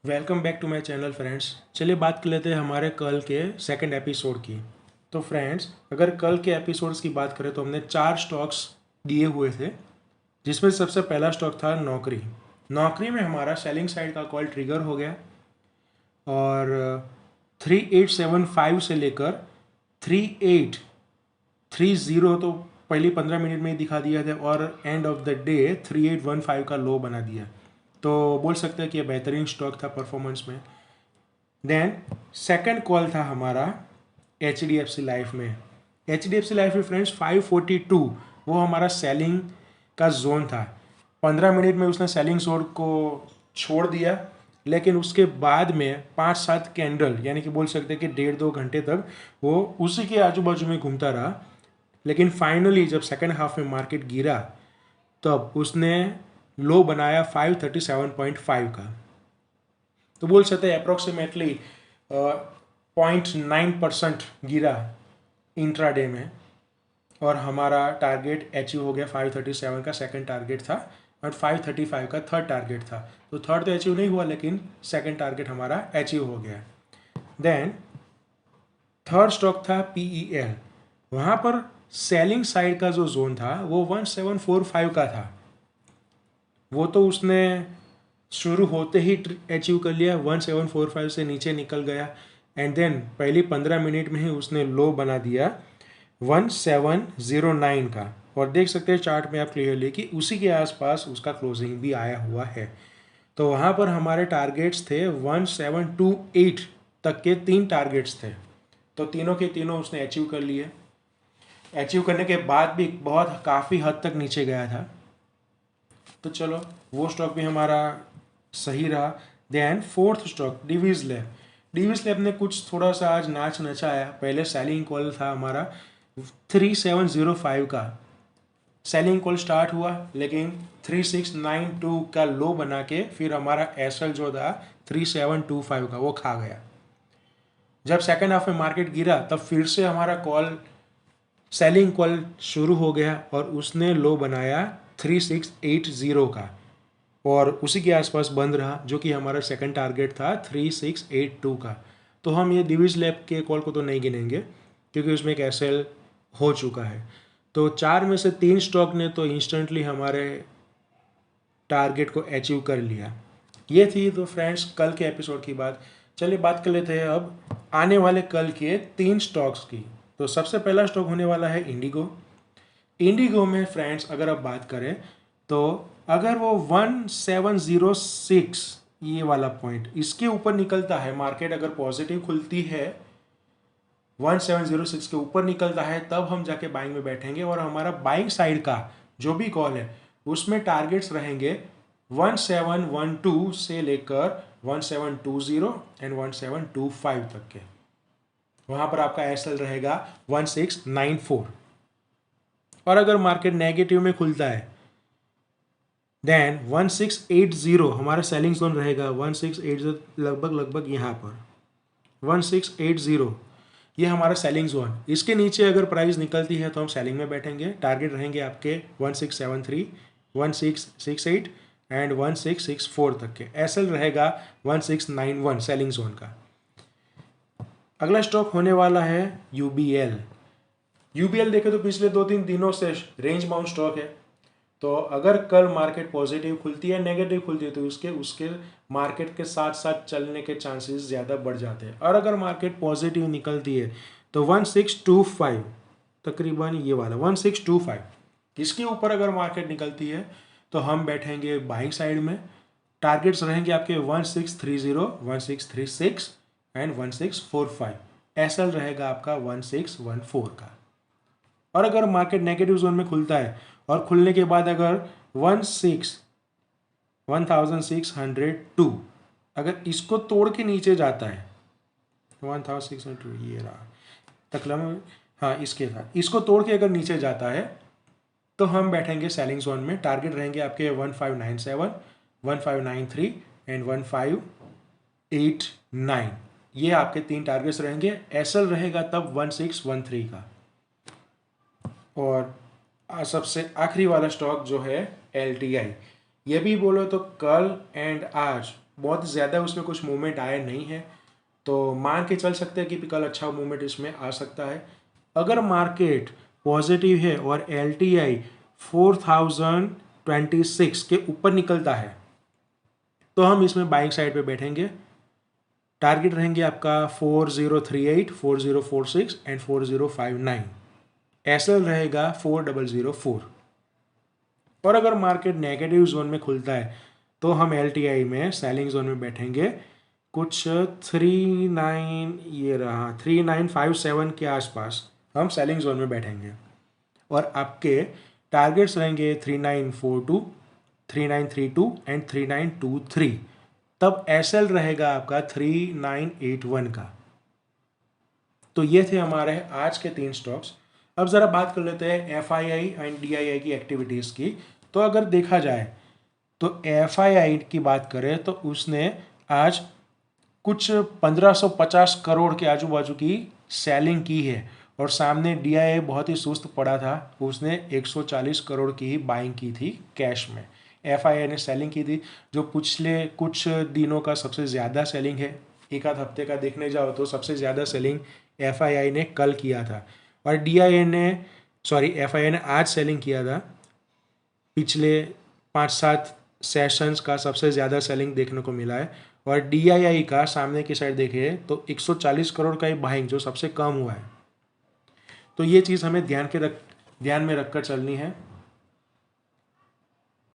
Welcome back to my channel friends. चलिए बात कर लेते हैं हमारे कल के सेकंड एपिसोड की। तो फ्रेंड्स, अगर कल के एपिसोड्स की बात करें तो हमने 4 स्टॉक्स दिए हुए थे, जिसमें सबसे पहला स्टॉक था नौकरी। नौकरी में हमारा सेलिंग साइड का कॉल ट्रिगर हो गया और 3875 से लेकर 3830 तो पहली 15 मिनट में ही दिखा दिया था और एंड ऑफ द डे 3815 का लो बना दिया। तो बोल सकते हैं कि यह बेहतरीन स्टॉक था परफॉर्मेंस में। देन सेकंड कॉल था हमारा H D F C life में। H D F C life में फ्रेंड्स 542 वो हमारा सेलिंग का जोन था। 15 मिनट में उसने सेलिंग जोन को छोड़ दिया, लेकिन उसके बाद में 5-7 कैंडल यानी कि बोल सकते हैं कि 1.5-2 घंटे तक वो उसी के आजू बाजू में घूमता रहा। लेकिन फाइनली जब सेकंड हाफ में मार्केट गिरा तब उसने लो बनाया 537.5 का। तो बोल सकते हैं अप्रोक्सीमेटली 0.9% गिरा इंट्राडे में और हमारा टारगेट अचीव हो गया। 537 का सेकंड टारगेट था और 535 का थर्ड टारगेट था। तो थर्ड तो अचीव नहीं हुआ, लेकिन सेकंड टारगेट हमारा अचीव हो गया। देन थर्ड स्टॉक था PEL। वहाँ पर सेलिंग साइड का जो जोन था वो 1745 का था। वो तो उसने शुरू होते ही अचीव कर लिया, 1745 से नीचे निकल गया एंड देन पहली 15 मिनट में ही उसने लो बना दिया 1709 का। और देख सकते हैं चार्ट में आप क्लियरली कि उसी के आसपास उसका क्लोजिंग भी आया हुआ है। तो वहाँ पर हमारे टारगेट्स थे 1728 तक के 3 टारगेट्स थे, तो तीनों के तीनों उसने अचीव कर लिए। अचीव करने के बाद भी बहुत काफ़ी हद तक नीचे गया था, तो चलो वो स्टॉक भी हमारा सही रहा। Then fourth stock Divi's lab. Divi's lab ने कुछ थोड़ा सा आज नाच नचाया। पहले सेलिंग कॉल था हमारा 3705 का, सेलिंग कॉल स्टार्ट हुआ, लेकिन 3692 का लो बना के फिर हमारा एसएल जो था 3725 का वो खा गया। जब सेकंड हाफ में मार्केट गिरा तब फिर से हमारा कॉल सेलिंग कॉल शुरू हो गया और उसने लो बनाया 3680 का और उसी के आसपास बंद रहा, जो कि हमारा सेकंड टारगेट था 3682 का। तो हम ये डिविज लैब के कॉल को तो नहीं गिनेंगे क्योंकि उसमें एक एसएल हो चुका है। तो 4 में से 3 स्टॉक ने तो इंस्टेंटली हमारे टारगेट को अचीव कर लिया। ये थी तो फ्रेंड्स कल के एपिसोड की बात। चलिए बात कर लेते हैं अब आने वाले कल के 3 स्टॉक्स की। तो सबसे पहला स्टॉक होने वाला है इंडिगो। इंडिगो में फ्रेंड्स अगर आप बात करें तो अगर वो 1706 ये वाला पॉइंट इसके ऊपर निकलता है, मार्केट अगर पॉजिटिव खुलती है 1706 के ऊपर निकलता है, तब हम जाके बाइंग में बैठेंगे और हमारा बाइंग साइड का जो भी कॉल है उसमें टारगेट्स रहेंगे 1712 से लेकर 1720 एंड 1725 तक के। वहां पर आपका एसएल रहेगा 1694। और अगर मार्केट नेगेटिव में खुलता है देन 1680 हमारा सेलिंग जोन रहेगा। 1680 लगभग यहाँ पर 1680 ये हमारा सेलिंग जोन। इसके नीचे अगर प्राइस निकलती है तो हम सेलिंग में बैठेंगे। टारगेट रहेंगे आपके 1673, 1668 एंड 1664 तक के। एसएल रहेगा 1691 सेलिंग जोन का। अगला स्टॉक होने वाला है यूबीएल। यूबीएल देखे तो पिछले 2-3 दिनों से रेंज बाउंड स्टॉक है। तो अगर कल मार्केट पॉजिटिव खुलती है नेगेटिव खुलती है तो उसके उसके मार्केट के साथ साथ चलने के चांसेस ज़्यादा बढ़ जाते हैं। और अगर मार्केट पॉजिटिव निकलती है तो 1625 तकरीबन ये वाला 1625 इसके ऊपर अगर मार्केट निकलती है तो हम बैठेंगे बाइंग साइड में। टारगेट्स रहेंगे आपके 1630, 1636 एंड 1645। एसएल रहेगा आपका 1614 का। और अगर मार्केट नेगेटिव जोन में खुलता है और खुलने के बाद अगर 1602 अगर इसको तोड़ के नीचे जाता है 1602 ये रहा तकलम, हाँ इसके साथ इसको तोड़ के अगर नीचे जाता है तो हम बैठेंगे सेलिंग जोन में। टारगेट रहेंगे आपके 1597, 1593 एंड 1589। ये आपके 3 टारगेट्स रहेंगे। एसएल रहेगा तब 1613 का। और सबसे आखिरी वाला स्टॉक जो है LTI, ये भी बोलो तो कल एंड आज बहुत ज़्यादा उसमें कुछ मूवमेंट आया नहीं है, तो मान के चल सकते हैं कि कल अच्छा मूवमेंट इसमें आ सकता है। अगर मार्केट पॉजिटिव है और एल टी आई 4026 के ऊपर निकलता है तो हम इसमें बाइंग साइड पे बैठेंगे। टारगेट रहेंगे आपका 4038, 4046 एंड 4059। एसएल रहेगा 4004। और अगर मार्केट नेगेटिव जोन में खुलता है तो हम एलटीआई में सेलिंग जोन में बैठेंगे कुछ 3957 के आसपास हम सेलिंग जोन में बैठेंगे। और आपके टारगेट्स रहेंगे 3942, 3932 एंड 3923। तब एसएल रहेगा आपका 3981 का। तो ये थे हमारे आज के 3 स्टॉक्स। अब ज़रा बात कर लेते हैं एफआईआई एंड डीआईआई की एक्टिविटीज़ की। तो अगर देखा जाए तो एफआईआई की बात करें तो उसने आज कुछ 1550 करोड़ के आजू बाजू की सेलिंग की है और सामने डीआईआई बहुत ही सुस्त पड़ा था, उसने 140 करोड़ की ही बाइंग की थी कैश में। एफआईआई ने सेलिंग की थी जो पिछले कुछ दिनों का सबसे ज़्यादा सेलिंग है। एक आध हफ्ते का देखने जाओ तो सबसे ज़्यादा सेलिंग एफआईआई ने कल किया था और एफआईआई ने आज सेलिंग किया था। पिछले 5-7 सेशंस का सबसे ज़्यादा सेलिंग देखने को मिला है और डीआईआई का सामने की साइड देखें तो 140 करोड़ का ही बाइंग जो सबसे कम हुआ है। तो ये चीज़ हमें ध्यान में रखकर चलनी है।